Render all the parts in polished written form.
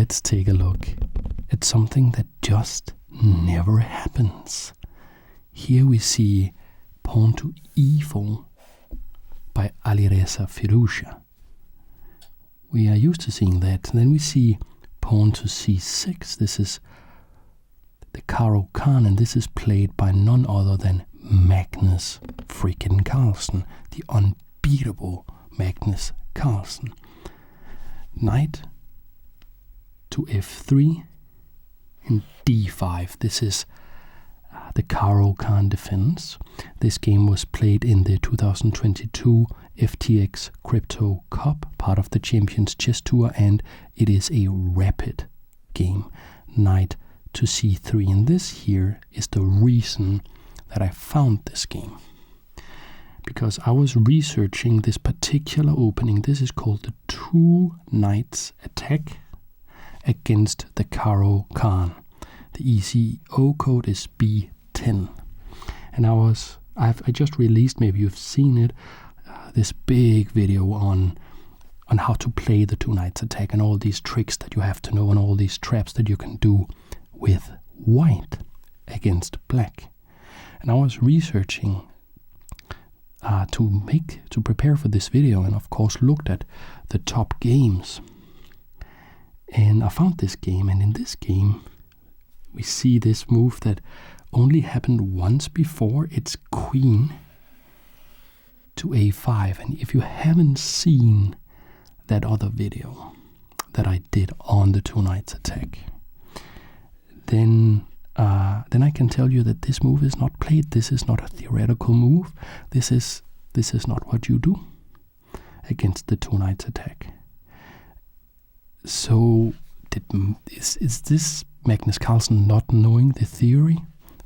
let's take a look at something that just never happens. Here we see pawn to e4 by Alireza Firouzja. We are used to seeing that. And then we see pawn to c6. This is the Caro-Kann, and this is played by none other than Magnus freaking Carlsen, the unbeatable Magnus Carlsen. Knight to f3 and d5. This is the Caro-Kann defense. This game was played in the 2022 FTX Crypto Cup, part of the Champions Chess Tour, and it is a rapid game. Knight to c3, and this here is the reason that I found this game. Because I was researching this particular opening. This is called the two knights attack against the Caro-Kann. The ECO code is B10. And I just released, maybe you've seen it, this big video on how to play the two knights attack and all these tricks that you have to know and all these traps that you can do with white against black. And I was researching to prepare for this video, and of course looked at the top games. And I found this game, and in this game we see this move that only happened once before. It's queen to a5, and if you haven't seen that other video that I did on the two knights attack, then I can tell you that this move is not played. This is not a theoretical move. This is not what you do against the two knights attack. So is this Magnus Carlsen not knowing the theory?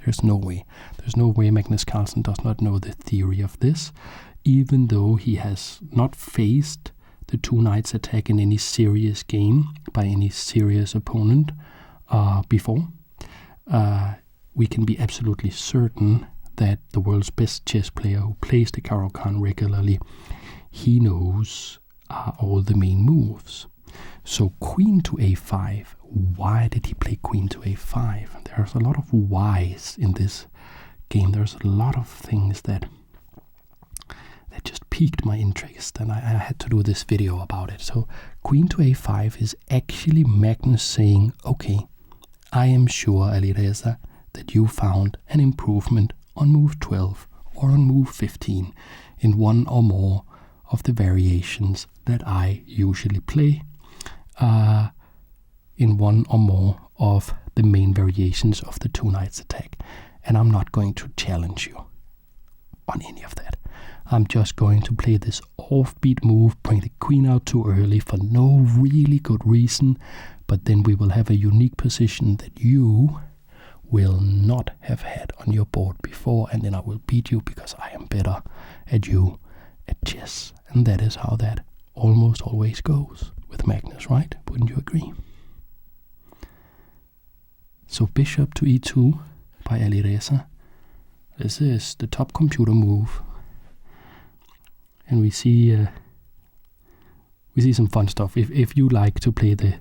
There's no way. There's no way Magnus Carlsen does not know the theory of this, even though he has not faced the two knights attack in any serious game by any serious opponent before. We can be absolutely certain that the world's best chess player who plays the Caro-Kann regularly, he knows all the main moves. So queen to a5, why did he play queen to a5? There's a lot of whys in this game. There's a lot of things that just piqued my interest, and I had to do this video about it. So queen to a5 is actually Magnus saying, okay, I am sure, Alireza, that you found an improvement on move 12 or on move 15 in one or more of the variations that I usually play, in one or more of the main variations of the two knights attack. And I'm not going to challenge you on any of that. I'm just going to play this offbeat move, bring the queen out too early for no really good reason, but then we will have a unique position that you will not have had on your board before, and then I will beat you because I am better at you at chess. And that is how that almost always goes with Magnus, right? Wouldn't you agree? So bishop to e2 by Alireza. This is the top computer move. And we see some fun stuff. If you like to play the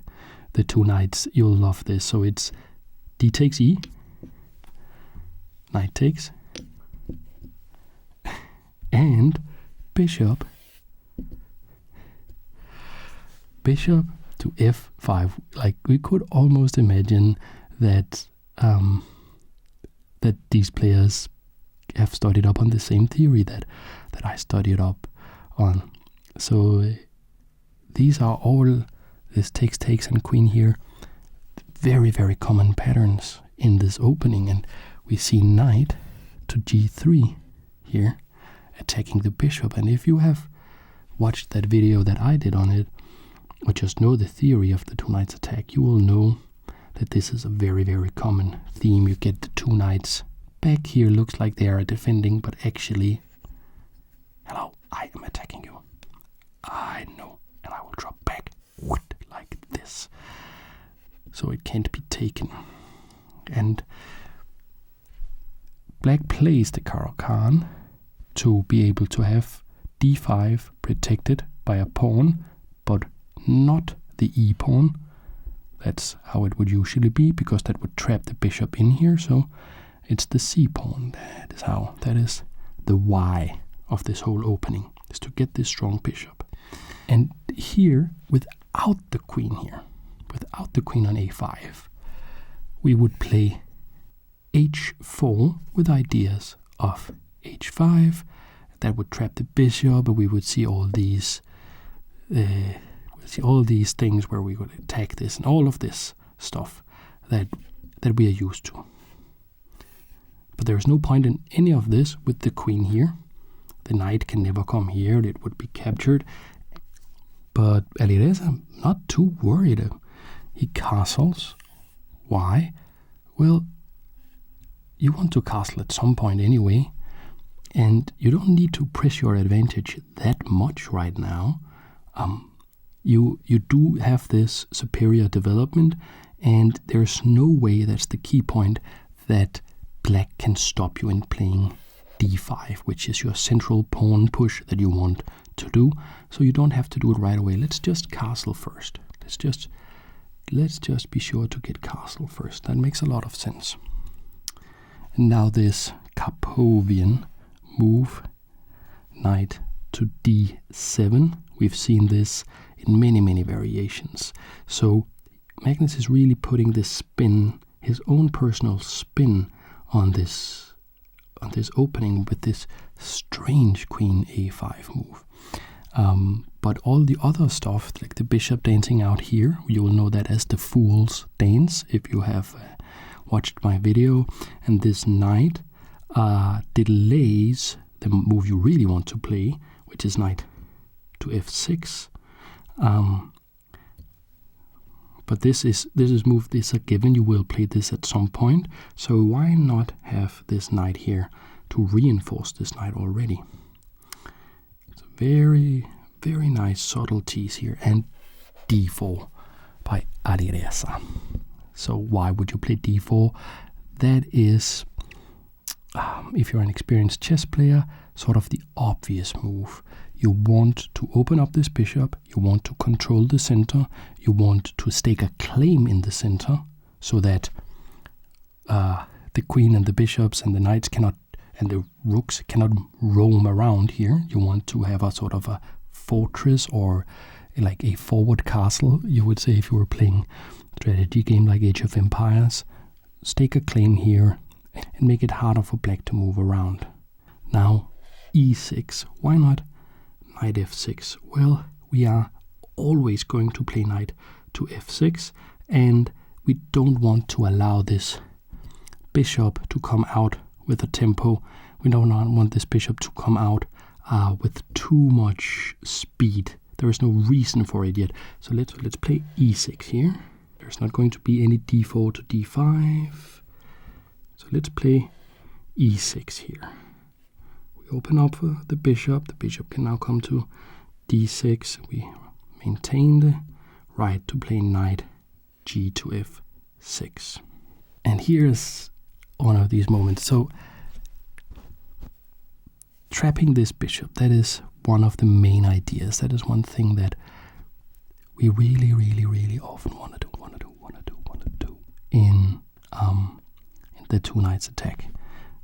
two knights, you'll love this. So it's d takes e, knight takes, and bishop to f5. Like, we could almost imagine that that these players have studied up on the same theory that I studied up on. So these are all, this takes and queen here, very, very common patterns in this opening. And we see knight to g3 here, attacking the bishop. And if you have watched that video that I did on it, or just know the theory of the two knights attack, you will know that this is a very, very common theme. You get the two knights back here, looks like they are defending, but actually, hello, I am attacking you. I know, and I will drop back like this. So it can't be taken. And black plays the Caro-Kann to be able to have d5 protected by a pawn, but not the e pawn. That's how it would usually be, because that would trap the bishop in here. So it's the c pawn. That is the why of this whole opening, is to get this strong bishop. And here, without the queen on a5, we would play h4 with ideas of h5. That would trap the bishop, but we would see all these things where we would attack this and all of this stuff that we are used to. But there's no point in any of this with the queen here. The knight can never come here, it would be captured. But Alireza, not too worried. He castles. Why? Well, you want to castle at some point anyway, and you don't need to press your advantage that much right now. You do have this superior development, and there's no way, that's the key point, that black can stop you in playing d5, which is your central pawn push that you want to do. So you don't have to do it right away. Let's just castle first. Let's just be sure to get castle first. That makes a lot of sense. And now this Karpovian move, knight to d7. We've seen this in many variations. So Magnus is really putting this spin, his own personal spin, on this opening with this strange queen a5 move. But all the other stuff, like the bishop dancing out here, you will know that as the fool's dance if you have watched my video. And this knight delays the move you really want to play, which is knight to f6. But this is a given. You will play this at some point. So why not have this knight here to reinforce this knight already? It's very nice subtleties here. And d4 by Alireza. So why would you play d4? That is, if you're an experienced chess player, sort of the obvious move. You want to open up this bishop, you want to control the center, you want to stake a claim in the center so that the queen and the bishops and the knights cannot, and the rooks cannot roam around here. You want to have a sort of a fortress, or like a forward castle, you would say, if you were playing a strategy game like Age of Empires. Stake a claim here and make it harder for black to move around. Now e6, why not knight f6? Well, we are always going to play knight to f6, and we don't want to allow this bishop to come out with a tempo. We don't want this bishop to come out with too much speed. There is no reason for it yet. So let's play e6 here. There's not going to be any d4 to d5. So let's play e6 here. We open up the bishop. The bishop can now come to d6. We maintain the right to play knight g to f6. And here's one of these moments. So trapping this bishop, that is one of the main ideas. That is one thing that we really often want to do in the two knights attack,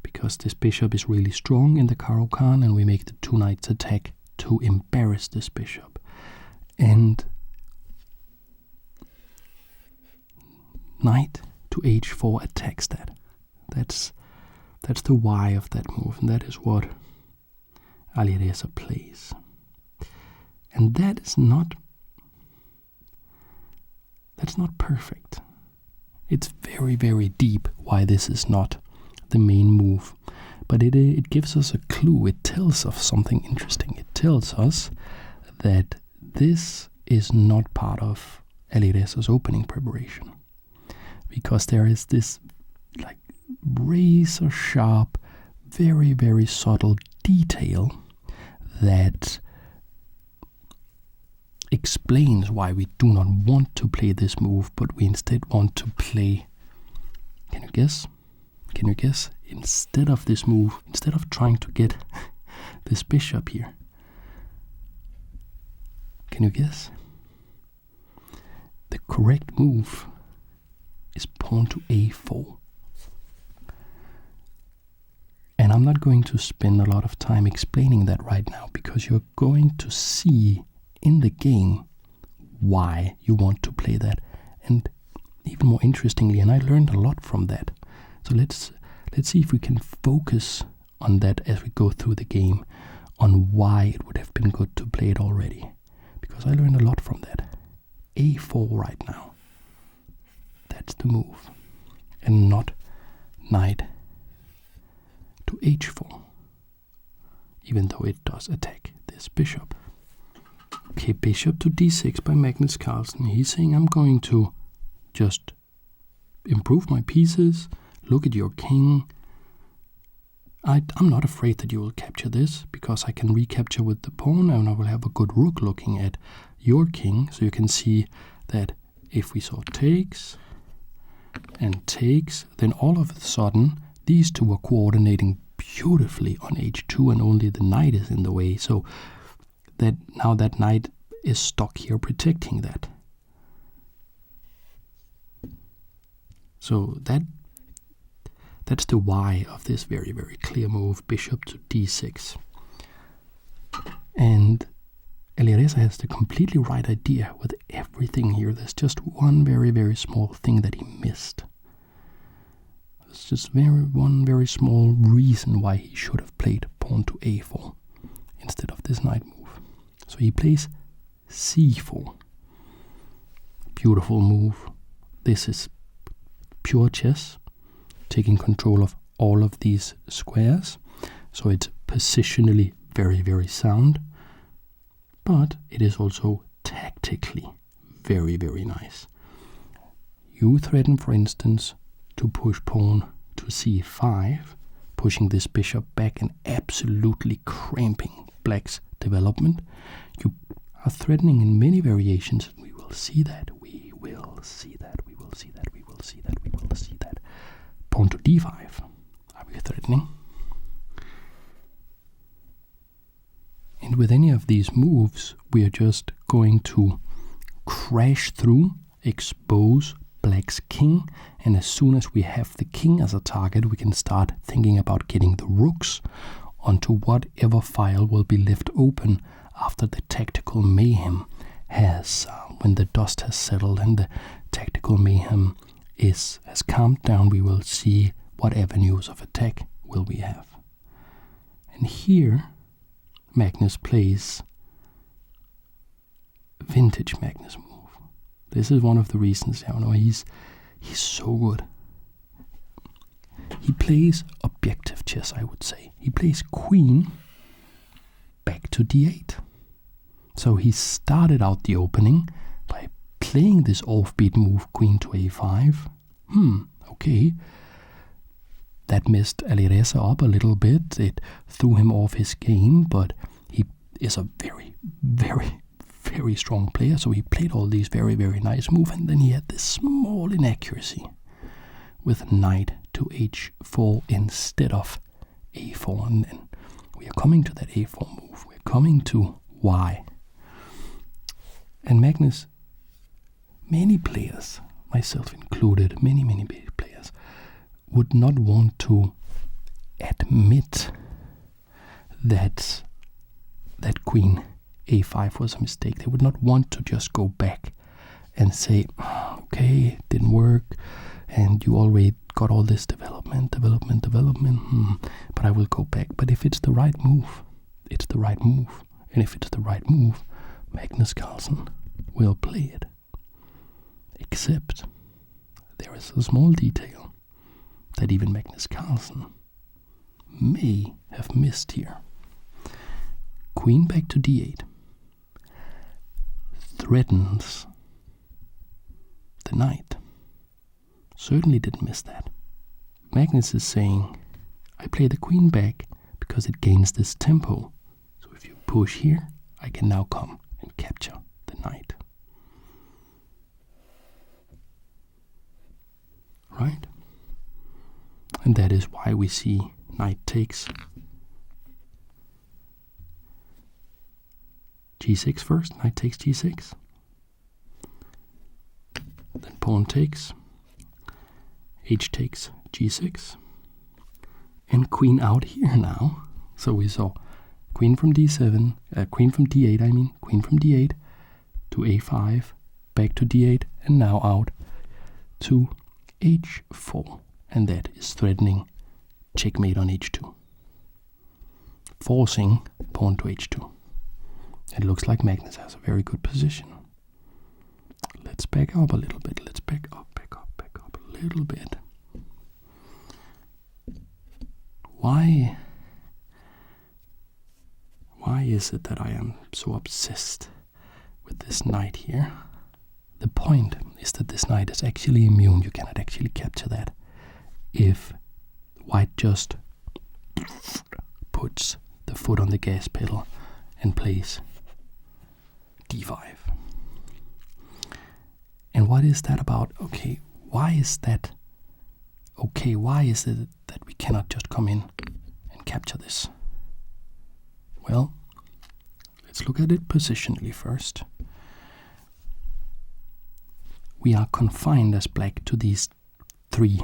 because this bishop is really strong in the Caro-Kann, and we make the two knights attack to embarrass this bishop. And knight to h4 attacks that. That's the why of that move, and that is what Alireza plays. And that's not perfect. It's very deep why this is not the main move. But it gives us a clue. It tells us something interesting. It tells us that this is not part of Alireza's opening preparation, because there is this like razor sharp, very subtle detail that explains why we do not want to play this move, but we instead want to play. Can you guess? Instead of this move, instead of trying to get this bishop here, can you guess? The correct move pawn to a4. And I'm not going to spend a lot of time explaining that right now, because you're going to see in the game why you want to play that. And even more interestingly, and I learned a lot from that. So let's see if we can focus on that as we go through the game, on why it would have been good to play it already. Because I learned a lot from that. a4 right now. That's the move. And not knight to h4. Even though it does attack this bishop. Okay, bishop to d6 by Magnus Carlsen. He's saying, I'm going to just improve my pieces. Look at your king. I'm not afraid that you will capture this, because I can recapture with the pawn, and I will have a good rook looking at your king. So you can see that if we saw takes and takes, then all of a sudden these two are coordinating beautifully on h2, and only the knight is in the way. So that now that knight is stuck here protecting that. So that's the why of this very, very clear move, bishop to d6. And Alireza has the completely right idea with everything here. There's just one very, very small thing that he missed. It's just one very small reason why he should have played pawn to a4 instead of this knight move. So he plays c4. Beautiful move. This is pure chess, taking control of all of these squares. So it's positionally very, very sound, but it is also tactically very, very nice. You threaten, for instance, to push pawn to c5, pushing this bishop back and absolutely cramping black's development. You are threatening in many variations. We will see that. We will see that. We will see that. We will see that. We will see that. Pawn to d5. Are we threatening? And with any of these moves, we are just going to crash through, expose black's king, and as soon as we have the king as a target, we can start thinking about getting the rooks onto whatever file will be left open after the tactical mayhem has, when the dust has settled and the tactical mayhem has calmed down. We will see what avenues of attack will we have. And here Magnus plays vintage Magnus move. This is one of the reasons, he's so good. He plays objective chess, I would say. He plays queen back to d8. So he started out the opening by playing this offbeat move, queen to a5. Okay. That messed Alireza up a little bit. It threw him off his game, but he is a very, very, very strong player. So he played all these very, very nice moves, and then he had this small inaccuracy with knight to h4 instead of a4. And then we are coming to that a4 move. We're coming to why. And Magnus, many players, myself included, many players, would not want to admit that queen a5 was a mistake. They would not want to just go back and say, okay, it didn't work, and you already got all this development, but I will go back. But if it's the right move, it's the right move. And if it's the right move, Magnus Carlsen will play it. Except there is a small detail that even Magnus Carlsen may have missed here. Queen back to d8 threatens the knight. Certainly didn't miss that. Magnus is saying, I play the queen back because it gains this tempo. So if you push here, I can now come and capture the knight. Right? And that is why we see knight takes g6 first, knight takes g6, then pawn takes, h takes g6, and queen out here now. So we saw queen from d7, queen from d8, queen from d8 to a5, back to d8, and now out to h4, and that is threatening checkmate on h2, forcing pawn to h2. It looks like Magnus has a very good position. Let's back up a little bit. Let's back up a little bit. Why is it that I am so obsessed with this knight here? The point is that this knight is actually immune. You cannot actually capture that if white just puts the foot on the gas pedal and plays d5. And what is that about? Okay, why is that? Okay, why is it that we cannot just come in and capture this? Well, let's look at it positionally first. We are confined as black to these 3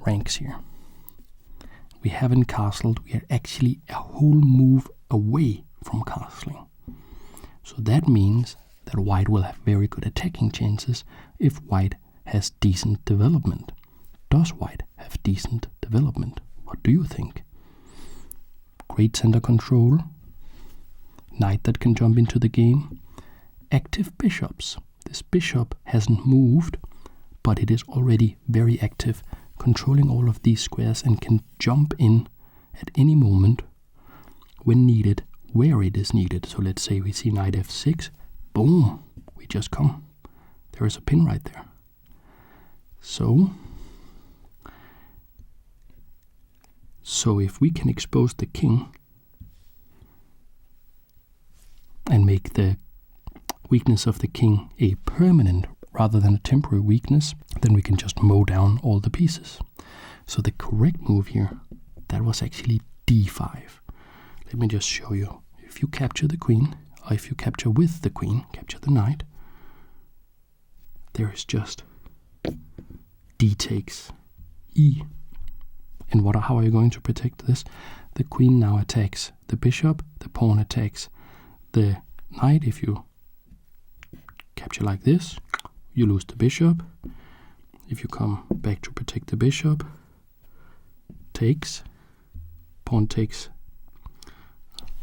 ranks here. We haven't castled. We are actually a whole move away from castling. So that means that white will have very good attacking chances if white has decent development. Does white have decent development? What do you think? Great center control, knight that can jump into the game, active bishops. This bishop hasn't moved, but it is already very active, controlling all of these squares and can jump in at any moment when needed, where it is needed. So let's say we see knight f6, boom, we just come. There is a pin right there. So if we can expose the king and make the weakness of the king a permanent rather than a temporary weakness, then we can just mow down all the pieces. So the correct move here, that was actually d5. Let me just show you. If you capture the queen, or if you capture with the queen, capture the knight, there is just d takes e. And how are you going to protect this? The queen now attacks the bishop, the pawn attacks the knight. If you capture like this, you lose the bishop. If you come back to protect the bishop, takes, pawn takes.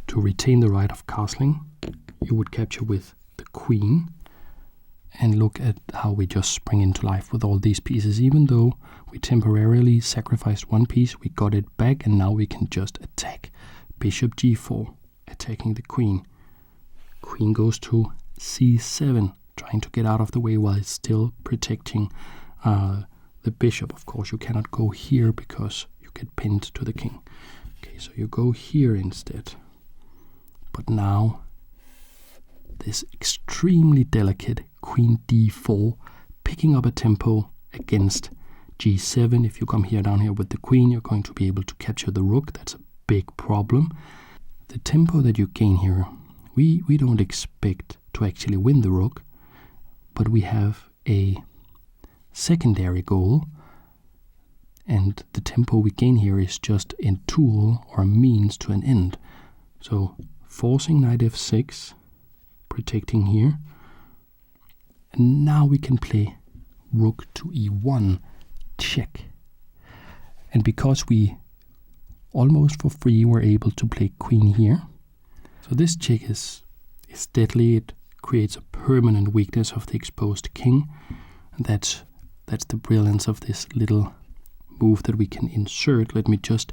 To retain the right of castling, you would capture with the queen, and look at how we just spring into life with all these pieces. Even though we temporarily sacrificed one piece, we got it back, and now we can just attack. Bishop g4, attacking the queen. Queen goes to c7, trying to get out of the way while it's still protecting the bishop. Of course, you cannot go here because you get pinned to the king. Okay, so you go here instead. But now, this extremely delicate queen d4, picking up a tempo against g7. If you come here down here with the queen, you're going to be able to capture the rook. That's a big problem. The tempo that you gain here, we don't expect to actually win the rook, but we have a secondary goal, and the tempo we gain here is just a tool or a means to an end. So forcing knight f6, protecting here, and now we can play rook to e1, check. And because we almost for free were able to play queen here, so this check is deadly. It creates a permanent weakness of the exposed king, and that's the brilliance of this little move that we can insert. Let me just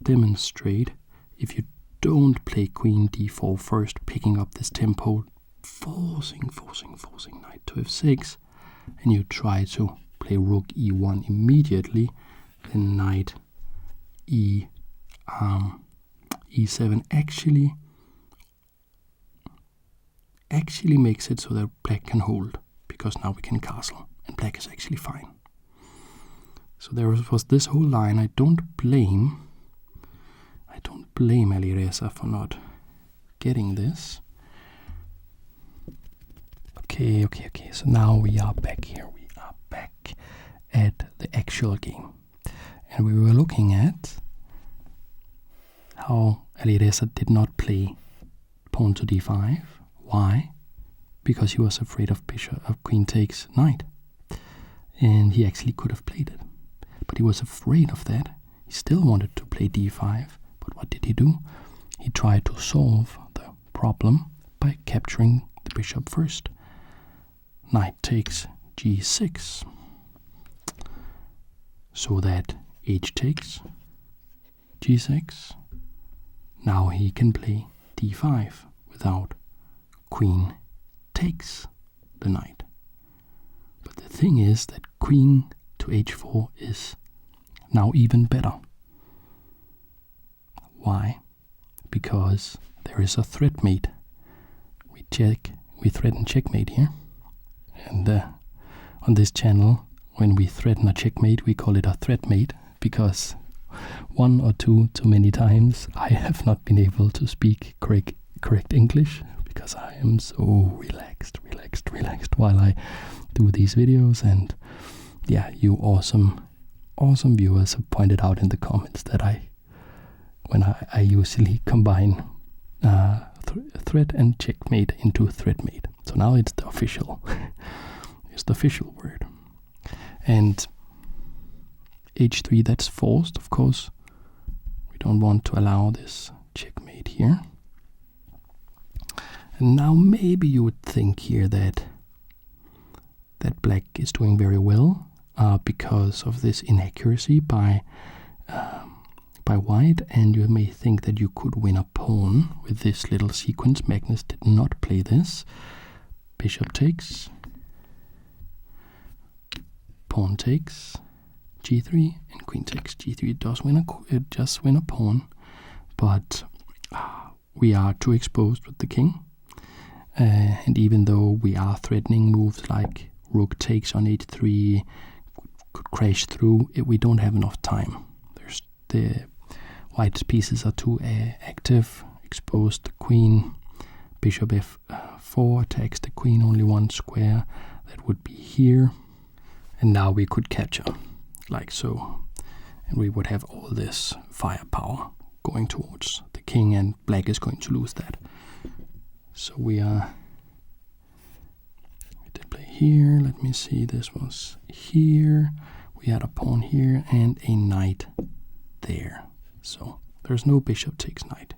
demonstrate. If you don't play queen d4 first, picking up this tempo, forcing knight to f6, and you try to play rook e1 immediately, then knight e7 actually makes it so that black can hold, because now we can castle and black is actually fine. So there was this whole line. I don't blame Alireza for not getting this. Okay. So now we are back here. We are back actual game. And we were looking at how Alireza did not play pawn to d5. Why? Because he was afraid of queen takes knight. And he actually could have played it. But he was afraid of that. He still wanted to play d5. But what did he do? He tried to solve the problem by capturing the bishop first. Knight takes g6. So that h takes g6. Now he can play d5 without queen takes the knight. But the thing is that queen to h4 is now even better. Why? Because there is a threat mate. We threaten checkmate here. And on this channel, when we threaten a checkmate, we call it a threat mate, because one or two too many times I have not been able to speak correct English, because I am so relaxed while I do these videos. And yeah, you awesome viewers have pointed out in the comments that when I usually combine threat and checkmate into threatmate. So now it's the official word. And h3, that's forced, of course. We don't want to allow this checkmate here. And now maybe you would think here that black is doing very well because of this inaccuracy by white, and you may think that you could win a pawn with this little sequence. Magnus did not play this. Bishop takes, pawn takes g3, and queen takes g3. It does win a pawn, but we are too exposed with the king. And even though we are threatening moves like rook takes on h3, could crash through, we don't have enough time. The white pieces are too active, exposed the queen. Bishop f4 attacks the queen, only one square, that would be here. And now we could capture, like so. And we would have all this firepower going towards the king, and black is going to lose that. So we did play here. Let me see, this was here. We had a pawn here and a knight there. So there's no bishop takes knight.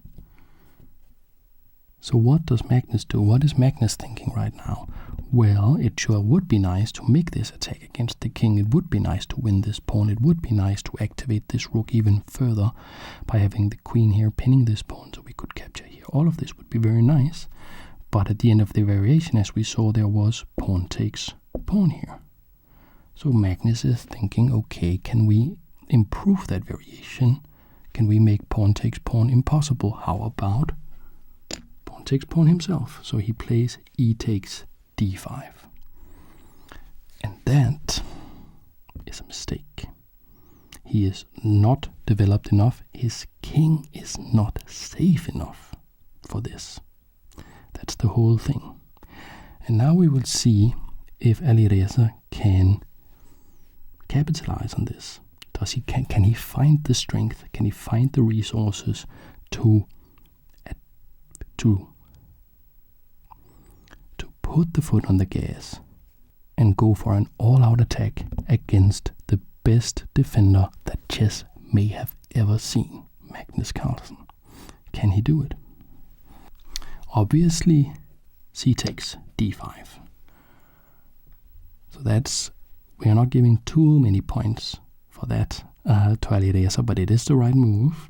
So what does Magnus do? What is Magnus thinking right now? Well, it sure would be nice to make this attack against the king. It would be nice to win this pawn. It would be nice to activate this rook even further by having the queen here pinning this pawn so we could capture here. All of this would be very nice. But at the end of the variation, as we saw, there was pawn takes pawn here. So Magnus is thinking, okay, can we improve that variation? Can we make pawn takes pawn impossible? How about pawn takes pawn himself? So he plays e takes d5. And that is a mistake. He is not developed enough. His king is not safe enough for this. That's the whole thing. And now we will see if Alireza can capitalize on this. Can he find the strength? Can he find the resources to put the foot on the gas and go for an all-out attack against the best defender that chess may have ever seen, Magnus Carlsen? Can he do it? Obviously, c takes d5. So we are not giving too many points for that to Alireza, but it is the right move.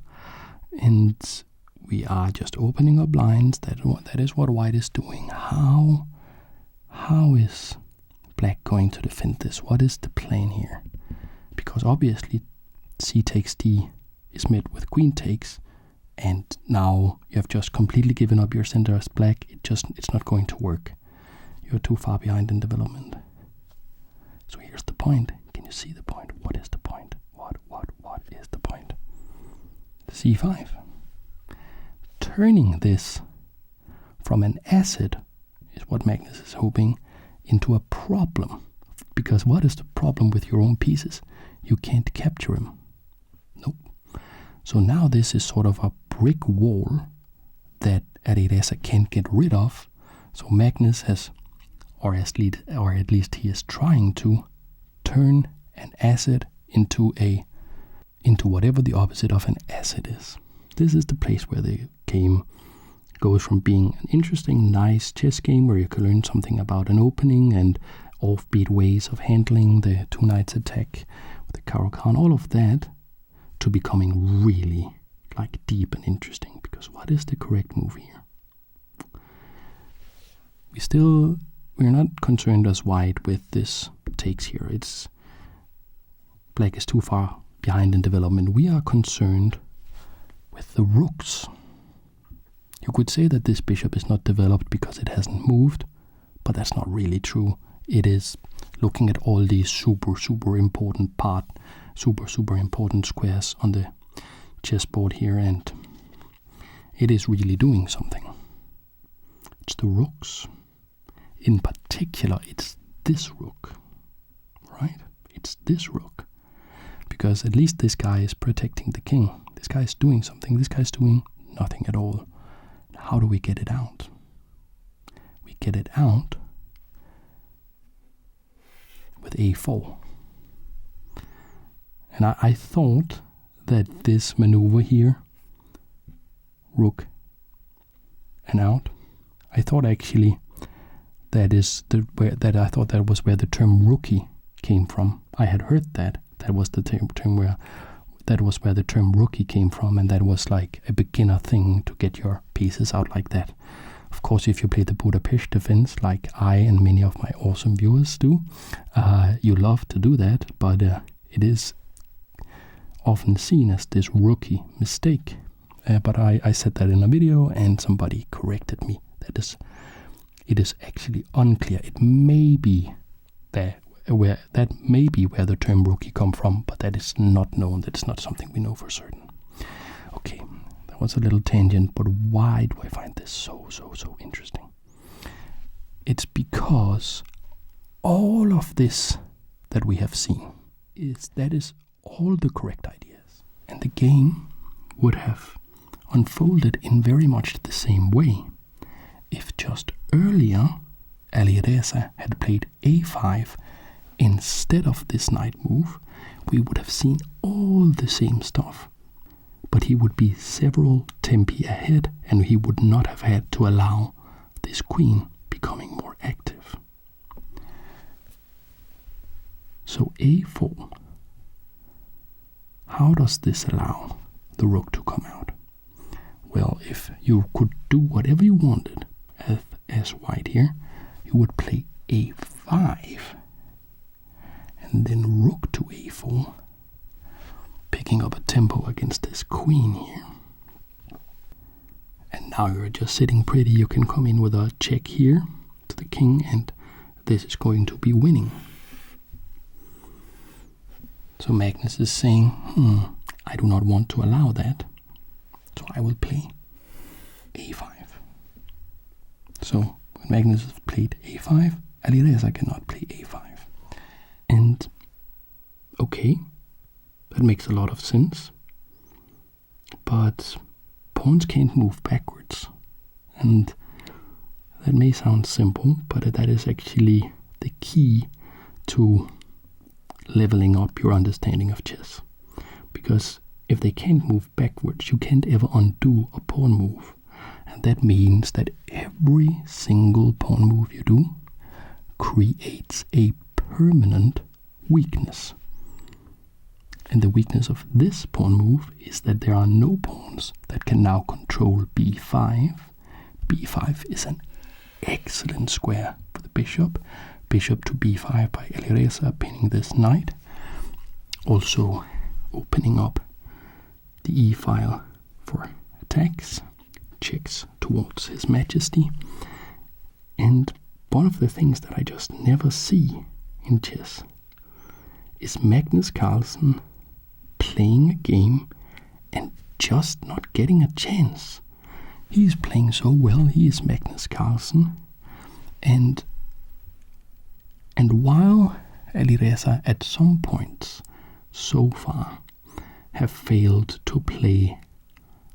And we are just opening our blinds. That is what white is doing. How is black going to defend this? What is the plan here? Because obviously c takes d is met with queen takes, and now you have just completely given up your center as black. It's not going to work. You're too far behind in development. So here's the point. Can you see the point? What is the point? What is the point? c5. Turning this from an asset is what Magnus is hoping into a problem. Because what is the problem with your own pieces? you can't capture him. Nope. So now this is sort of a brick wall that Alireza can't get rid of. So Magnus has, or at least he is trying to, turn an asset into whatever the opposite of an asset is. This is the place where the game goes from being an interesting, nice chess game where you can learn something about an opening and offbeat ways of handling the two knights attack with the Caro-Kann, all of that, to becoming really like deep and interesting. Because what is the correct move here? We're not concerned as white with this takes here. It's black is too far behind in development. We are concerned with the rooks. You could say that this bishop is not developed because it hasn't moved, but that's not really true. It is looking at all these super important squares on the chessboard here, and it is really doing something. It's the rooks. In particular, it's this rook, right? It's this rook. Because at least this guy is protecting the king. This guy is doing something. This guy is doing nothing at all. How do we get it out? We get it out with a4. And I thought that this maneuver here, rook and out, I thought actually that was where the term rookie came from. I had heard that. That was the term where the term rookie came from, and that was like a beginner thing to get your pieces out like that. Of course, if you play the Budapest defense, like I and many of my awesome viewers do, you love to do that, but it is often seen as this rookie mistake. But I said that in a video, and somebody corrected me. It is actually unclear. It may be where the term rookie come from, but that is not known. That is not something we know for certain. Okay, that was a little tangent, but why do I find this so interesting? It's because all of this that we have seen is all the correct ideas, and the game would have unfolded in very much the same way if just earlier Alireza had played a5 instead of this knight move. We would have seen all the same stuff, but he would be several tempi ahead, and he would not have had to allow this queen becoming more active. So a4, how does this allow the rook to come out? Well, if you could do whatever you wanted as white here, you would play a5 and then rook to a4, picking up a tempo against this queen here. And now you're just sitting pretty. You can come in with a check here to the king, and this is going to be winning. So Magnus is saying, I do not want to allow that, so I will play a5. So when Magnus has played a5, Alireza cannot play a5. And okay, that makes a lot of sense, but pawns can't move backwards, and that may sound simple, but that is actually the key to leveling up your understanding of chess. Because if they can't move backwards, you can't ever undo a pawn move, and that means that every single pawn move you do creates a permanent weakness. And the weakness of this pawn move is that there are no pawns that can now control b5. b5 is an excellent square for the bishop. Bishop to b5 by Alireza, pinning this knight. Also opening up the e-file for attacks, checks towards His Majesty. And one of the things that I just never see in chess is Magnus Carlsen playing a game and just not getting a chance. He's playing so well. He is Magnus Carlsen, and while Alireza at some points so far have failed to play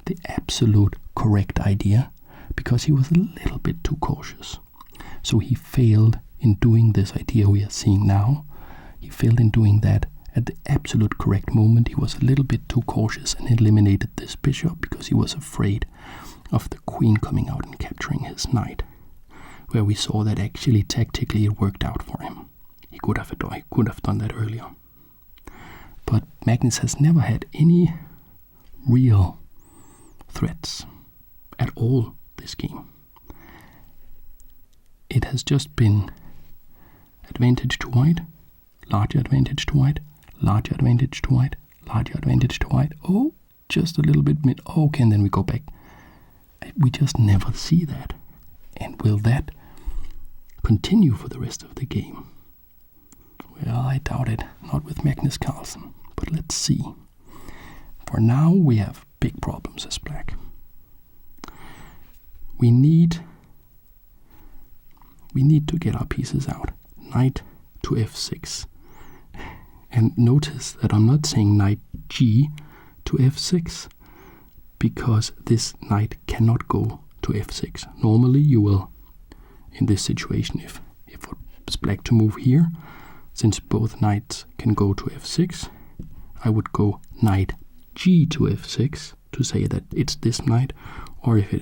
the absolute correct idea because he was a little bit too cautious. So he failed in doing this idea we are seeing now. He failed in doing that at the absolute correct moment. He was a little bit too cautious and eliminated this bishop because he was afraid of the queen coming out and capturing his knight, where we saw that actually tactically it worked out for him. He could have done that earlier. But Magnus has never had any real threats at all this game. It has just been advantage to white, larger advantage to white, larger advantage to white, larger advantage to white. Oh, just a little bit mid. Okay, and then we go back. We just never see that. And will that continue for the rest of the game? Well, I doubt it. Not with Magnus Carlsen. But let's see. For now, we have big problems as black. We need to get our pieces out. Knight to f6. And notice that I'm not saying knight g to f6 because this knight cannot go to f6. Normally you will, in this situation, if it's black to move here, since both knights can go to f6, I would go knight g to f6 to say that it's this knight, or if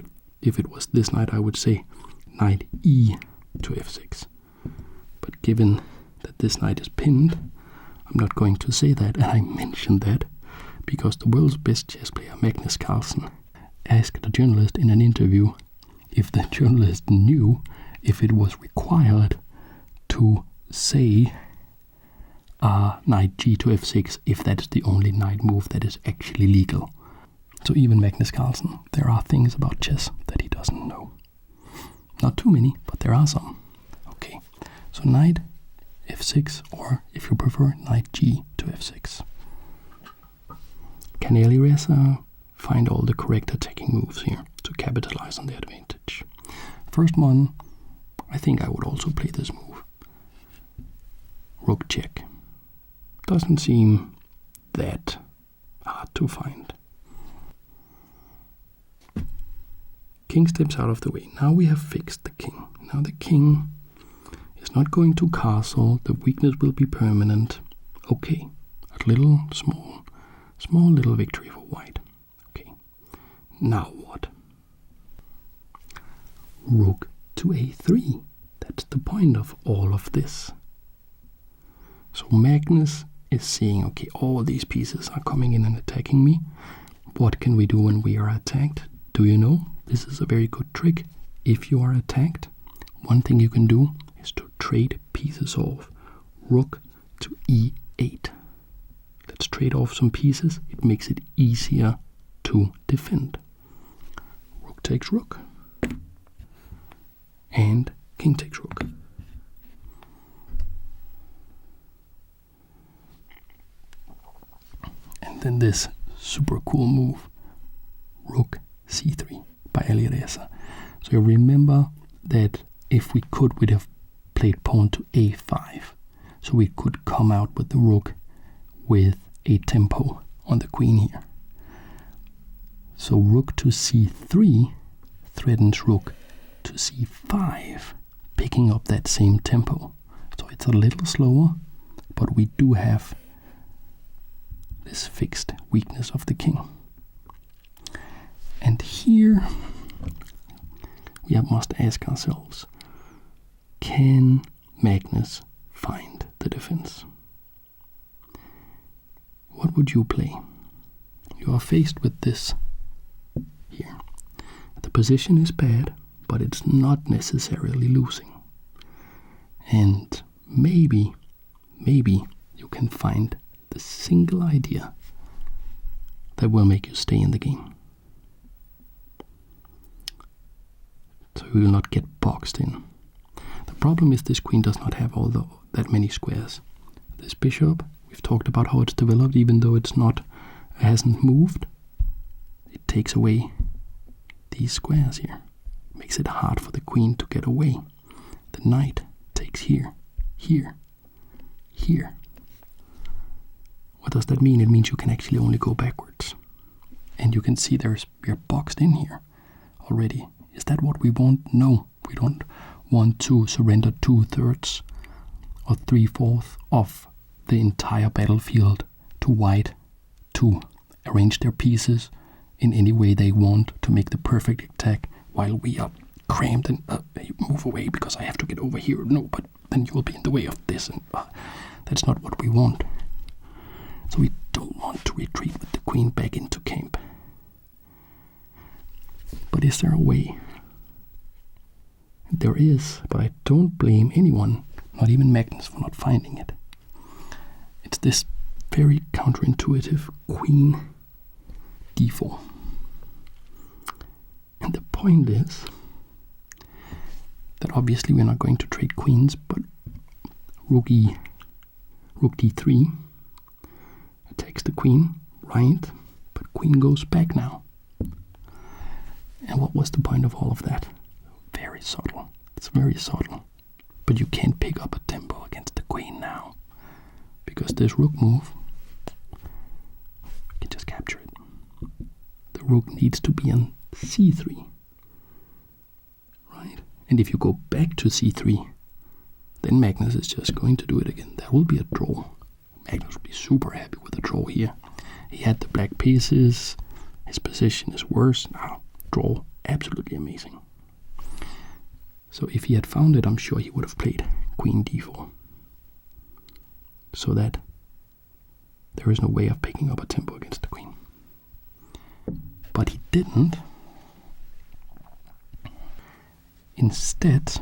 it was this knight, I would say knight e to f6. But given that this knight is pinned, I'm not going to say that, and I mentioned that because the world's best chess player, Magnus Carlsen, asked a journalist in an interview if the journalist knew if it was required to say knight g to f6 if that is the only knight move that is actually legal. So even Magnus Carlsen, there are things about chess that he doesn't know. Not too many, but there are some. Okay, so knight f6, or if you prefer, knight g to f6. Can Alireza find all the correct attacking moves here to capitalize on the advantage? First one, I think I would also play this move. Rook check. Doesn't seem that hard to find. King steps out of the way. Now we have fixed the king. Now the king is not going to castle. The weakness will be permanent. Okay, a little small little victory for white. Okay, now what? Rook to a3. That's the point of all of this. So Magnus is saying, okay, all these pieces are coming in and attacking me. What can we do when we are attacked? Do you know? This is a very good trick. If you are attacked, one thing you can do is to trade pieces off. Rook to e8. Let's trade off some pieces. It makes it easier to defend. Rook takes rook. And king takes rook. And then this super cool move, rook c3 by Alireza. So you remember that if we could, we'd have played pawn to a5. So we could come out with the rook with a tempo on the queen here. So rook to c3 threatens rook to c5, picking up that same tempo. So it's a little slower, but we do have this fixed weakness of the king. And here we must ask ourselves, can Magnus find the defense? What would you play? You are faced with this here. The position is bad, but it's not necessarily losing. And maybe you can find the single idea that will make you stay in the game. So you will not get boxed in. The problem is this queen does not have that many squares. This bishop, we've talked about how it's developed, even though it hasn't moved. It takes away these squares here. Makes it hard for the queen to get away. The knight takes here, here, here. What does that mean? It means you can actually only go backwards. And you can see we're boxed in here already. Is that what we want? No, we don't want to surrender 2/3 or 3/4 of the entire battlefield to white to arrange their pieces in any way they want to make the perfect attack while we are crammed and move away because I have to get over here. No, but then you will be in the way of this, and that's not what we want. So we don't want to retreat with the queen back into camp. But is there a way? There is, but I don't blame anyone, not even Magnus, for not finding it. It's this very counterintuitive queen d4. And the point is that obviously we're not going to trade queens, but rook d3 attacks the queen, right? But queen goes back now. And what was the point of all of that? Very subtle. It's very subtle. But you can't pick up a tempo against the queen now, because this rook move, you can just capture it. The rook needs to be on c3, right? And if you go back to c3, then Magnus is just going to do it again. That will be a draw. Magnus will be super happy with a draw here. He had the black pieces. His position is worse. Now, draw, absolutely amazing. So if he had found it, I'm sure he would have played queen d4. So that there is no way of picking up a tempo against the queen. But he didn't. Instead,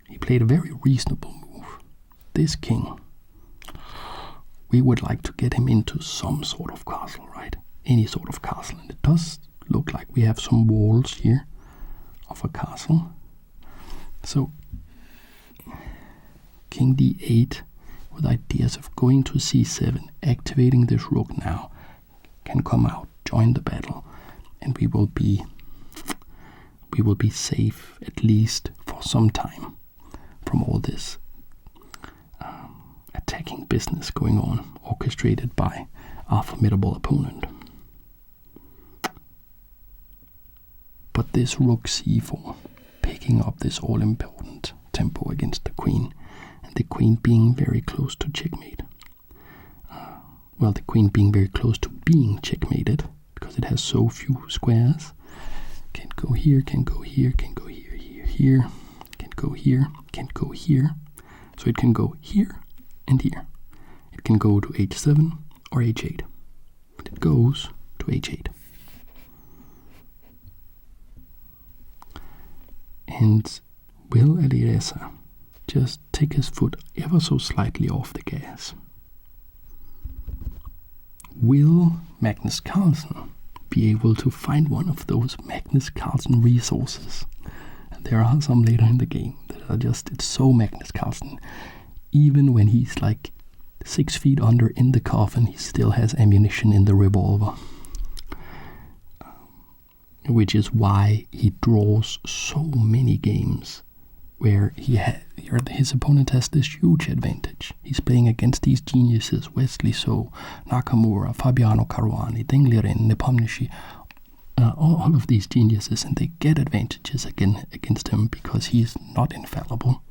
he played a very reasonable move. This king, we would like to get him into some sort of castle, right? Any sort of castle. And it does look like we have some walls here of a castle. So, king d8 with ideas of going to c7, activating this rook now, can come out, join the battle, and we will be safe, at least for some time, from all this attacking business going on, orchestrated by our formidable opponent. But this rook c4, picking up this all-important tempo against the queen, and the queen being very close to checkmate. Well, the queen being very close to being checkmated, because it has so few squares. Can't go here, can't go here, can't go here, here, can't go here, can't go here. So it can go here and here. It can go to h7 or h8. But it goes to h8. And will Alireza just take his foot ever so slightly off the gas? Will Magnus Carlsen be able to find one of those Magnus Carlsen resources? And there are some later in the game that are just, it's so Magnus Carlsen. Even when he's like 6 feet under in the coffin, he still has ammunition in the revolver. Which is why he draws so many games where his opponent has this huge advantage. He's playing against these geniuses, Wesley So, Nakamura, Fabiano Caruani, Deng Liren, Nepomniachtchi, all of these geniuses, and they get advantages against him because he's not infallible.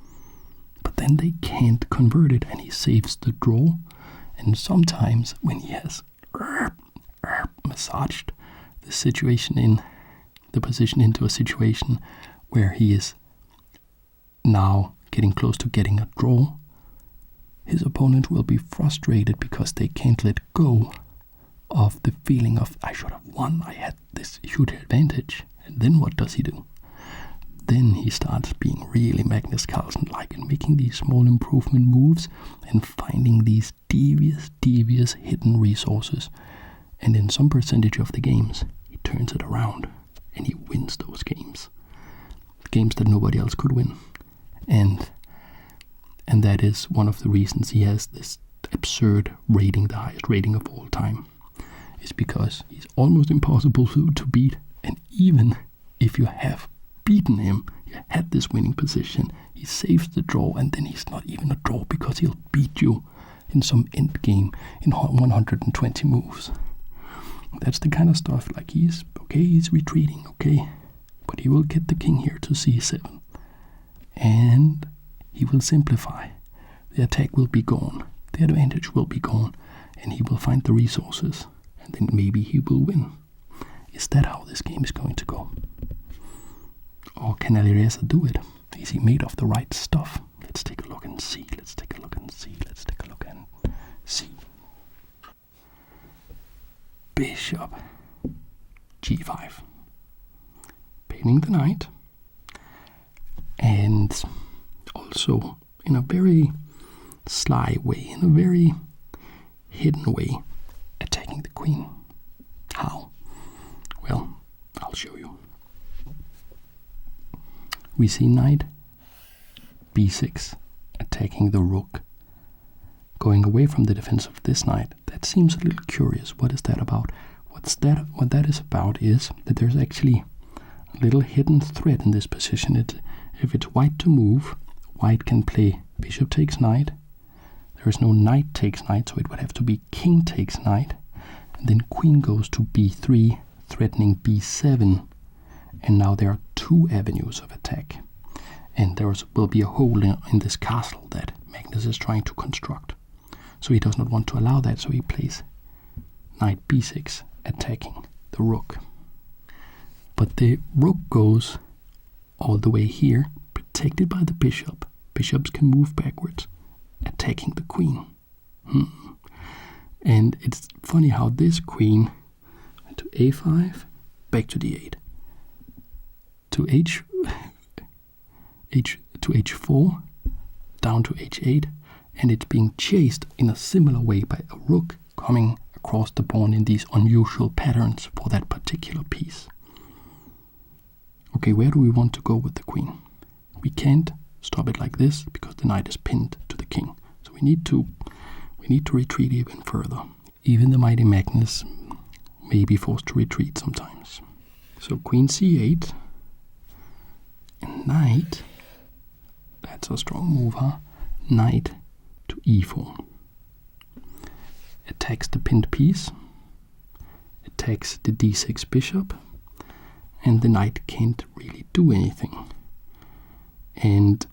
But then they can't convert it, and he saves the draw. And sometimes when he has massaged the situation in the position into a situation where he is now getting close to getting a draw, his opponent will be frustrated because they can't let go of the feeling of, I should have won, I had this huge advantage. And then what does he do? Then he starts being really Magnus Carlsen-like and making these small improvement moves and finding these devious hidden resources. And in some percentage of the games, he turns it around and he wins those games. Games that nobody else could win. And that is one of the reasons he has this absurd rating, the highest rating of all time, is because he's almost impossible to beat. And even if you have beaten him, you had this winning position, he saves the draw, and then he's not even a draw because he'll beat you in some end game in 120 moves. That's the kind of stuff, like he's retreating, okay, but he will get the king here to c7, and he will simplify. The attack will be gone, the advantage will be gone, and he will find the resources, and then maybe he will win. Is that how this game is going to go? Or can Alireza do it? Is he made of the right stuff? Let's take a look and see. Let's take a look and see. Let's take a look and see. Bishop g5. Painting the knight. And also in a very sly way, in a very hidden way, attacking the queen. How? Well, I'll show you. We see knight b6 attacking the rook, going away from the defense of this knight. That seems a little curious. What is that about? What that is about is that there's actually a little hidden threat in this position. If it's white to move, white can play bishop takes knight. There is no knight takes knight, so it would have to be king takes knight, and then queen goes to b3, threatening b7. And now there are two avenues of attack. And there will be a hole in this castle that Magnus is trying to construct. So he does not want to allow that, so he plays knight b6, attacking the rook. But the rook goes all the way here, protected by the bishop. Bishops can move backwards, attacking the queen. And it's funny how this queen went to a5, back to d8. To h4, down to h8, and it's being chased in a similar way by a rook coming across the pawn in these unusual patterns for that particular piece. Okay, where do we want to go with the queen? We can't stop it like this because the knight is pinned to the king. So we need to retreat even further. Even the mighty Magnus may be forced to retreat sometimes. So queen c8. Knight, that's a strong move, huh? Knight to e4. Attacks the pinned piece, attacks the d6 bishop, and the knight can't really do anything. And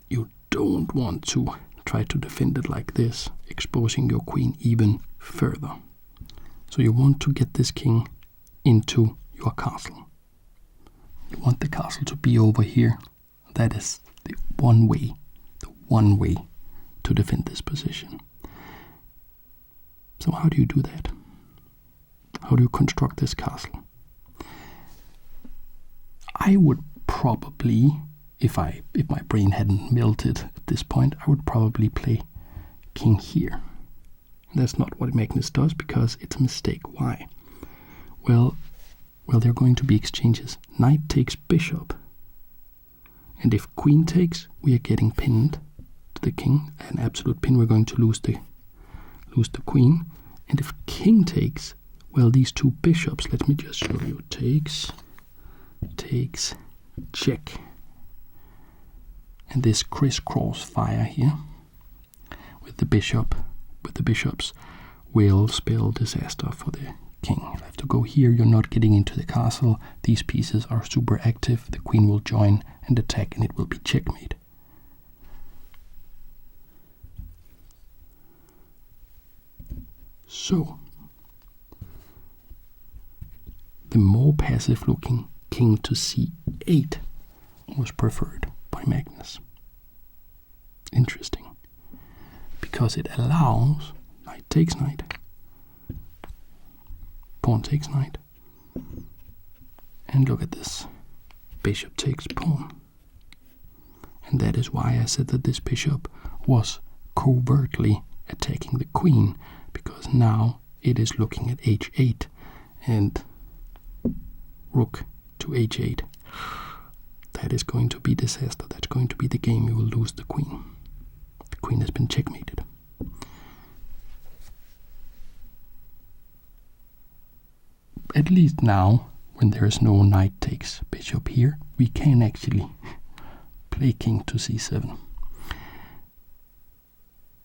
you don't want to try to defend it like this, exposing your queen even further. So you want to get this king into your castle. You want the castle to be over here. That is the one way to defend this position. So how do you do that? How do you construct this castle? I would probably, if my brain hadn't melted at this point, I would probably play king here. That's not what Magnus does because it's a mistake. Why? Well, there are going to be exchanges. Knight takes bishop. And if queen takes, we are getting pinned to the king. An absolute pin, we're going to lose the queen. And if king takes, well, these two bishops, let me just show you. Takes, check. And this crisscross fire here with the bishops will spell disaster for the king. You'll have to go here. You're not getting into the castle. These pieces are super active. The queen will join and attack, and it will be checkmate. So, the more passive-looking king to c8 was preferred by Magnus. Interesting, because it allows knight takes knight. Pawn takes knight. And look at this. Bishop takes pawn. And that is why I said that this bishop was covertly attacking the queen, because now it is looking at h8 and rook to h8. That is going to be disaster. That's going to be the game. You will lose the queen. The queen has been checkmated. At least now, when there is no knight takes bishop here, we can actually play king to c7.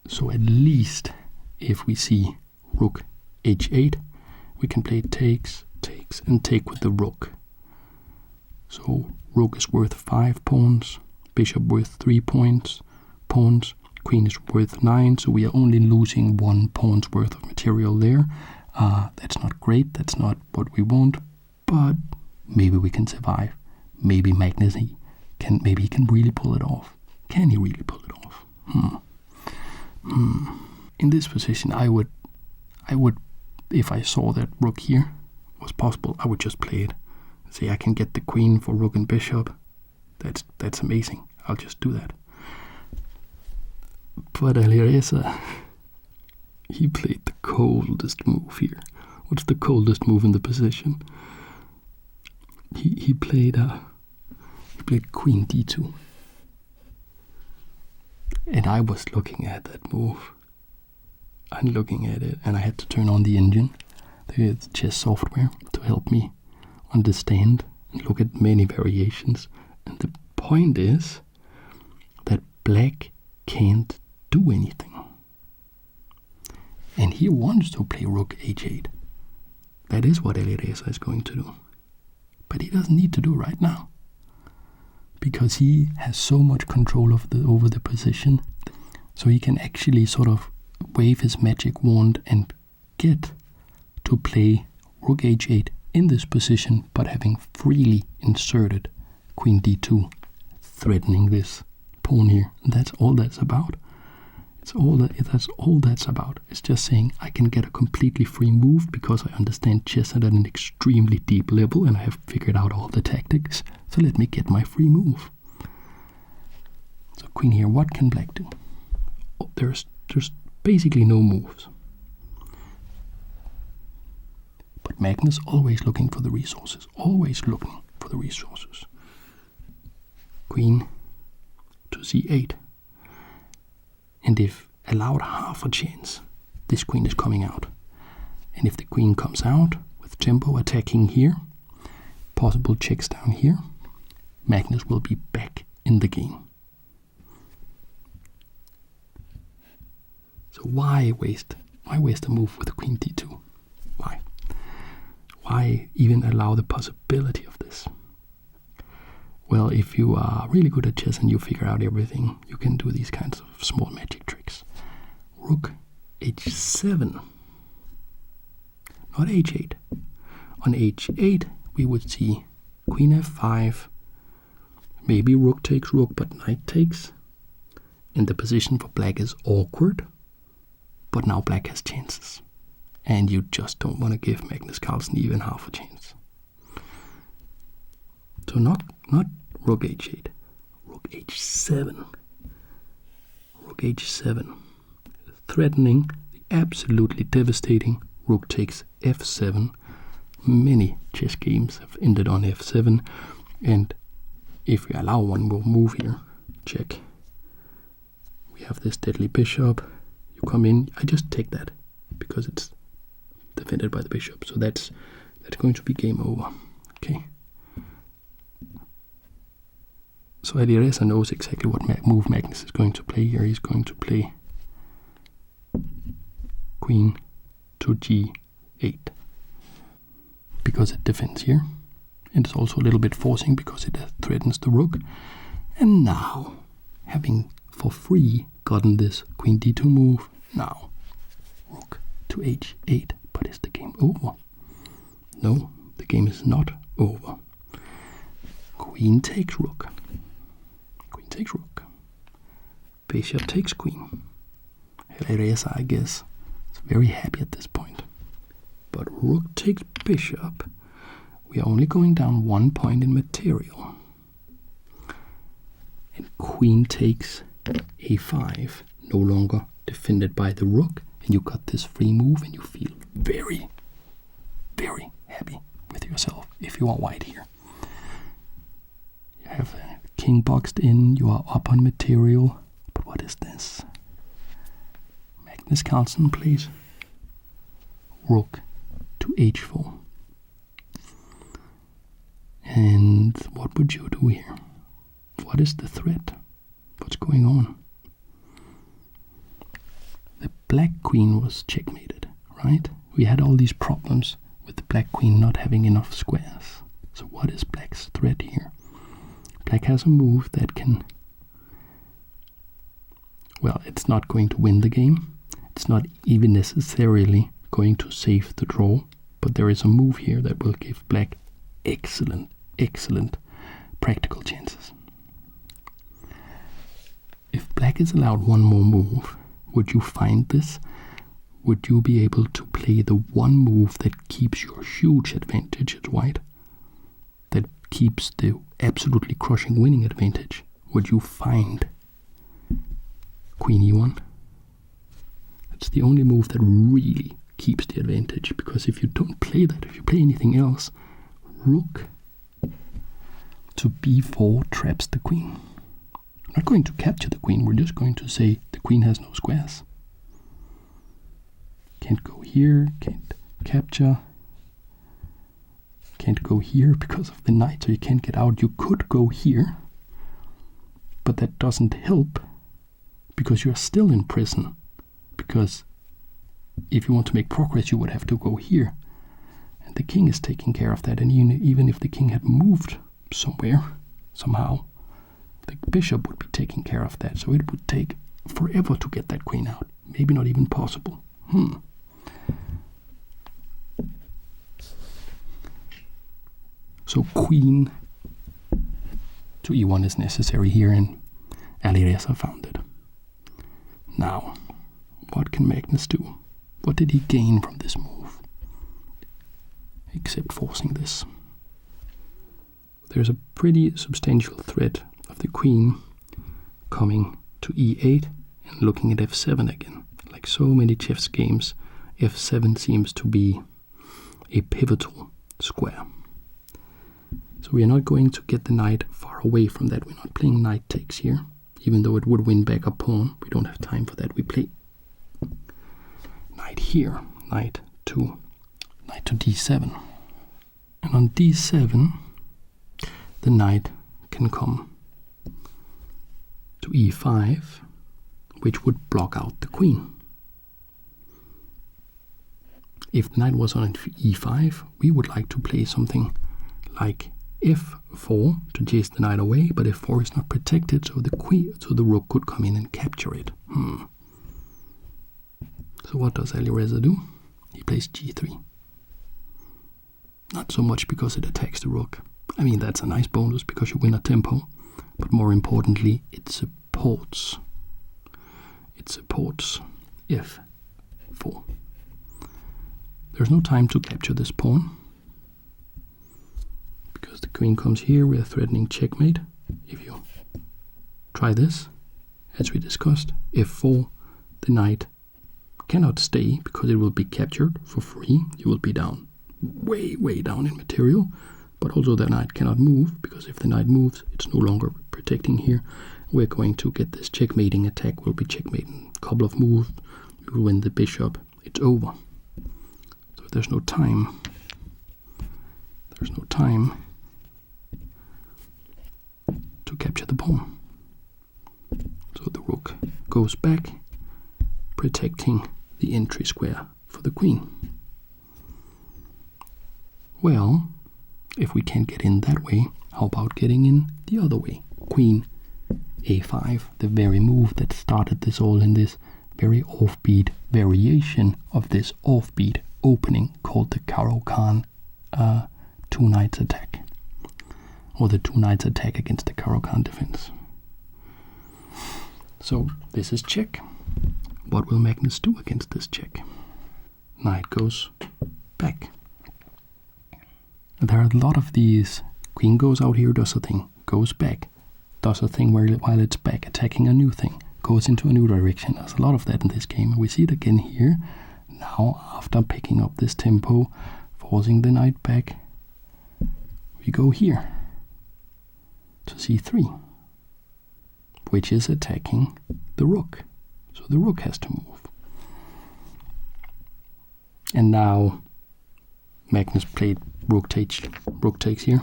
So at least if we see rook h8, we can play takes, takes, and take with the rook. So rook is worth 5 pawns, bishop worth 3 pawns, queen is worth 9, so we are only losing 1 pawn's worth of material there. That's not great, that's not what we want, but maybe we can survive. Maybe Magnus can really pull it off. Can he really pull it off? In this position, I would, if I saw that rook here was possible, I would just play it. Say I can get the queen for rook and bishop. That's amazing. I'll just do that. But Alireza, he played the coldest move here. What's the coldest move in the position? He played queen d2. And I was looking at that move. I'm looking at it, and I had to turn on the engine, the chess software, to help me understand and look at many variations. And the point is that black can't do anything. And he wants to play rook h8. That is what Alireza is going to do. But he doesn't need to do right now, because he has so much control over the position, so he can actually sort of wave his magic wand and get to play rook h8 in this position, but having freely inserted queen d2, threatening this pawn here. And that's all that's about. That's all that's about. It's just saying I can get a completely free move because I understand chess at an extremely deep level and I have figured out all the tactics. So let me get my free move. So queen here, what can black do? Oh, there's basically no moves. But Magnus always looking for the resources. Always looking for the resources. Queen to c8. And if allowed half a chance, this queen is coming out. And if the queen comes out with tempo attacking here, possible checks down here, Magnus will be back in the game. So why waste a move with queen d2? Why? Why even allow the possibility of this? Well, if you are really good at chess and you figure out everything, you can do these kinds of small magic tricks. Rook h7, not h8. On h8, we would see queen f5, maybe rook takes rook, but knight takes. And the position for black is awkward, but now black has chances. And you just don't want to give Magnus Carlsen even half a chance. So not rook h8, rook h7, rook h7, threatening the absolutely devastating rook takes f7. Many chess games have ended on f7, and if we allow one more move here, check. We have this deadly bishop. You come in. I just take that because it's defended by the bishop. So that's going to be game over. Okay. So Alireza knows exactly what move Magnus is going to play here. He's going to play queen to g8 because it defends here. And it's also a little bit forcing because it threatens the rook. And now, having for free gotten this queen d2 move, now rook to h8. But is the game over? No, the game is not over. Queen takes rook. Queen takes rook. Bishop takes queen. Alireza, I guess, is very happy at this point. But rook takes bishop. We are only going down 1 point in material. And queen takes a5. No longer defended by the rook. And you got this free move and you feel very, very happy with yourself if you are white here. You have a king boxed in, you are up on material. But what is this? Magnus Carlsen plays rook to h4. And what would you do here? What is the threat? What's going on? The black queen was checkmated, right? We had all these problems with the black queen not having enough squares. So what is black's threat here? Black has a move that can... Well, it's not going to win the game. It's not even necessarily going to save the draw. But there is a move here that will give black excellent, excellent practical chances. If black is allowed one more move, would you find this? Would you be able to play the one move that keeps your huge advantage as white? That keeps the absolutely crushing winning advantage? Would you find Queen E1? That's the only move that really keeps the advantage, because if you don't play that, if you play anything else, rook to b4 traps the queen. We're not going to capture the queen, we're just going to say the queen has no squares. Can't go here, can't capture, can't go here because of the knight, so you can't get out. You could go here, but that doesn't help because you're still in prison, because if you want to make progress, you would have to go here. And the king is taking care of that. And even if the king had moved somewhere, somehow, the bishop would be taking care of that. So it would take forever to get that queen out. Maybe not even possible. So queen to e1 is necessary here, and Alireza found it. Now, what can Magnus do? What did he gain from this move? Except forcing this. There's a pretty substantial threat of the queen coming to e8 and looking at f7 again. Like so many chess games, f7 seems to be a pivotal square. So we are not going to get the knight far away from that. We're not playing knight takes here, even though it would win back a pawn. We don't have time for that. We play knight here, knight to d7. And on d7, the knight can come to e5, which would block out the queen. If the knight was on e5, we would like to play something like f4 to chase the knight away, but f4 is not protected, so the rook could come in and capture it. So what does Alireza do? He plays g3. Not so much because it attacks the rook. I mean, that's a nice bonus because you win a tempo, but more importantly, it supports f4. There's no time to capture this pawn, because the queen comes here. We are threatening checkmate. If you try this, as we discussed, f4, the knight cannot stay because it will be captured for free. You will be down, way down in material, but also the knight cannot move, because if the knight moves, it's no longer protecting here. We're going to get this checkmating attack. We'll be checkmating a couple of moves. We will win the bishop. It's over. So there's no time. To capture the pawn. So the rook goes back, protecting the entry square for the queen. Well, if we can't get in that way, how about getting in the other way? Queen a5, the very move that started this all in this very offbeat variation of this offbeat opening called the Caro-Kann two knights attack, or the two knights attack against the Caro-Kann defense. So this is check. What will Magnus do against this check? Knight goes back. There are a lot of these. Queen goes out here, does a thing, goes back, does a thing while it's back, attacking a new thing, goes into a new direction. There's a lot of that in this game. We see it again here. Now, after picking up this tempo, forcing the knight back, we go here to c3, which is attacking the rook. So the rook has to move. And now Magnus played rook takes here.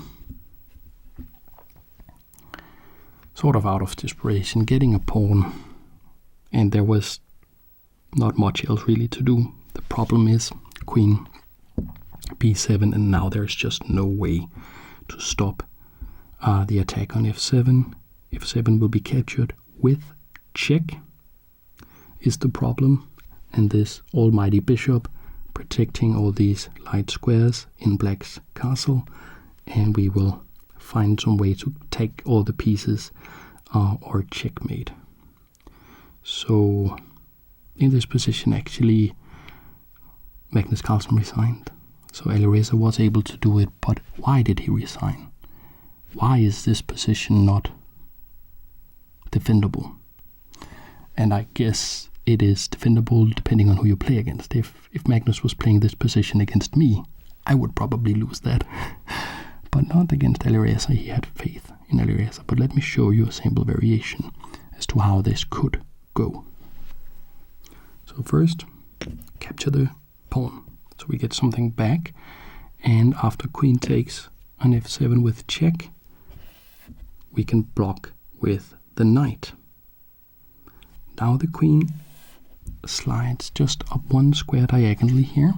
Sort of out of desperation, getting a pawn. And there was not much else really to do. The problem is queen b7, and now there's just no way to stop the attack on f7. f7 will be captured with check is the problem, and this almighty bishop protecting all these light squares in black's castle, and we will find some way to take all the pieces or checkmate. So in this position actually Magnus Carlsen resigned. So Alireza was able to do it, but why did he resign? Why is this position not defendable? And I guess it is defendable depending on who you play against. If Magnus was playing this position against me, I would probably lose that. But not against Alireza. He had faith in Alireza. But let me show you a sample variation as to how this could go. So first, capture the pawn. So we get something back, and after queen takes on f7 with check, we can block with the knight. Now the queen slides just up one square diagonally here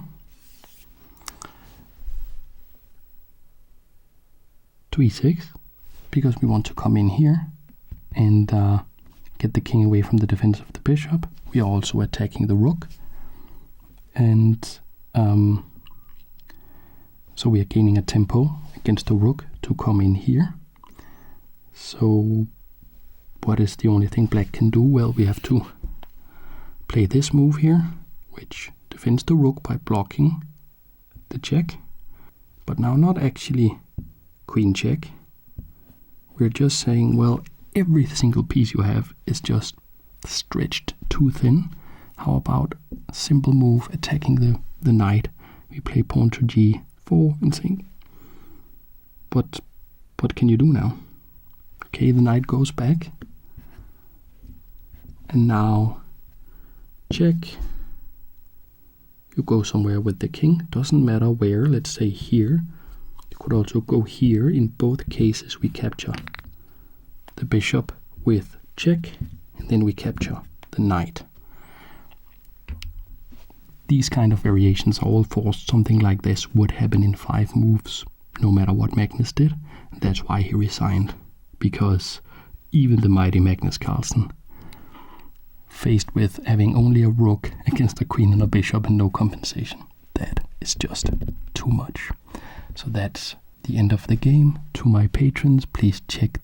to e6, because we want to come in here and get the king away from the defense of the bishop. We are also attacking the rook, and so we are gaining a tempo against the rook to come in here. So what is the only thing black can do? Well, we have to play this move here, which defends the rook by blocking the check, but now not actually queen check. We're just saying, well, every single piece you have is just stretched too thin. How about a simple move attacking the knight? We play pawn to g4 and think, what can you do now? Okay, the knight goes back, and now check. You go somewhere with the king, doesn't matter where, let's say here. You could also go here. In both cases we capture the bishop with check, and then we capture the knight. These kind of variations are all forced. Something like this would happen in 5 moves, no matter what Magnus did. That's why he resigned, because even the mighty Magnus Carlsen, faced with having only a rook against a queen and a bishop and no compensation, that is just too much. So that's the end of the game. To my patrons, please check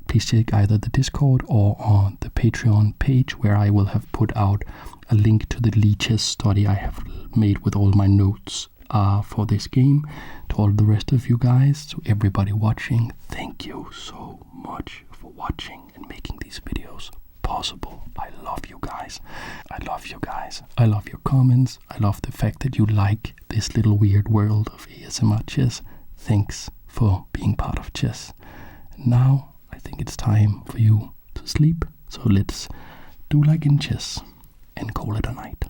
please check either the Discord or on the Patreon page, where I will have put out a link to the lichess study I have made with all my notes for this game. To all the rest of you guys, to everybody watching, thank you so much for watching and making these videos possible. I love you guys. I love you guys. I love your comments. I love the fact that you like this little weird world of ASMR chess. Thanks for being part of chess. Now I think it's time for you to sleep. So let's do like in chess and call it a night.